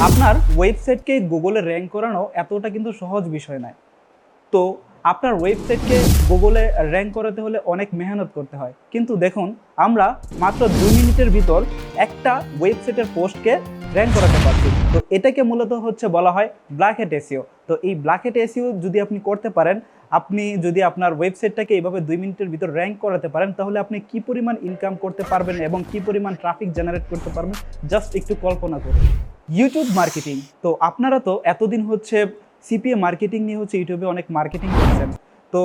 আপনার ওয়েবসাইটকে গুগলে র্যাঙ্ক করানো এতটা কিন্তু সহজ বিষয় নয়। তো আপনার ওয়েবসাইটকে গুগলে র্যাঙ্ক করাতে হলে অনেক মেহনত করতে হয়, কিন্তু দেখুন আমরা মাত্র 2 মিনিটের ভিতর একটা ওয়েবসাইটের পোস্টকে র্যাঙ্ক করাতে পারছি। তো এটাকে মূলত হচ্ছে বলা হয় ব্ল্যাক হ্যাট এসইও। তো এই ব্ল্যাক হ্যাট এসইও যদি আপনি করতে পারেন, আপনি যদি আপনার ওয়েবসাইটটাকে এইভাবে 2 মিনিটের ভিতর র্যাঙ্ক করাতে পারেন, তাহলে আপনি কি পরিমাণ ইনকাম করতে পারবেন এবং কি পরিমাণ ট্রাফিক জেনারেট করতে পারবেন জাস্ট একটু কল্পনা করুন। YouTube marketing. তো আপনারা তো এতদিন হচ্ছে সিপিএ মার্কেটিং নিয়ে হচ্ছে ইউটিউবে অনেক মার্কেটিং করছেন। তো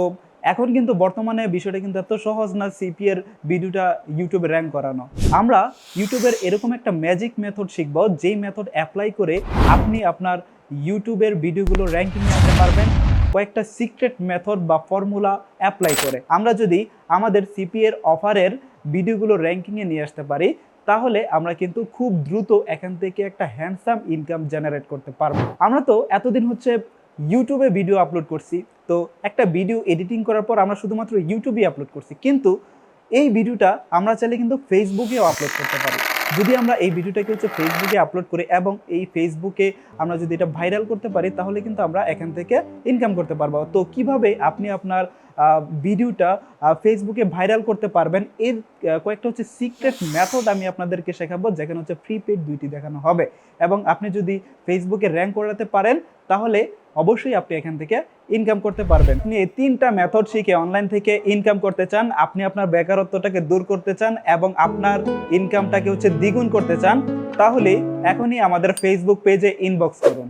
এখন কিন্তু বর্তমানে বিষয়টা কিন্তু এত সহজ না সিপিএ এর ভিডিওটা ইউটিউবে র্যাঙ্ক করানো। আমরা ইউটিউবের এরকম একটা ম্যাজিক মেথড শিখব, যেই মেথড অ্যাপ্লাই করে আপনি আপনার ইউটিউবের ভিডিওগুলো র্যাঙ্কিংয়ে আনতে পারবেন কয়েকটা সিক্রেট মেথড বা ফর্মুলা অ্যাপ্লাই করে। আমরা যদি আমাদের সিপিএ এর অফারের ভিডিওগুলো র্যাঙ্কিংয়ে নিয়ে আসতে পারি, তাহলে আমরা কিন্তু খুব দ্রুত এখান থেকে একটা হ্যান্ডসাম ইনকাম জেনারেট করতে পারবো। আমরা তো এতদিন হচ্ছে ইউটিউবে ভিডিও আপলোড করছি, তো একটা ভিডিও এডিটিং করার পর আমরা শুধুমাত্র ইউটিউবেই আপলোড করছি, কিন্তু এই ভিডিওটা আমরা চাইলে কিন্তু ফেসবুকেও আপলোড করতে পারি। যদি আমরা এই ভিডিওটাকে হচ্ছে ফেসবুকে আপলোড করি এবং এই ফেসবুকে আমরা যদি এটা ভাইরাল করতে পারি, তাহলে কিন্তু আমরা এখান থেকে ইনকাম করতে পারবো। তো কিভাবে আপনি আপনার ভিডিওটা ফেসবুকে ভাইরাল করতে পারবেন, এর কয়েকটা হচ্ছে সিক্রেট মেথড আমি আপনাদেরকে শেখাবো, যেখানে হচ্ছে ফ্রি পেড দুইটি দেখানো হবে। এবং আপনি যদি ফেসবুকে র্যাঙ্ক করাতে পারেন, তাহলে অবশ্যই আপনি এখান থেকে ইনকাম করতে পারবেন। আপনি এই 3টা মেথড শিখে অনলাইন থেকে ইনকাম করতে চান, আপনি আপনার বেকারত্বটাকে দূর করতে চান এবং আপনার ইনকামটাকে হচ্ছে দ্বিগুণ করতে চান, তাহলে এখনই আমাদের ফেসবুক পেজে ইনবক্স করুন।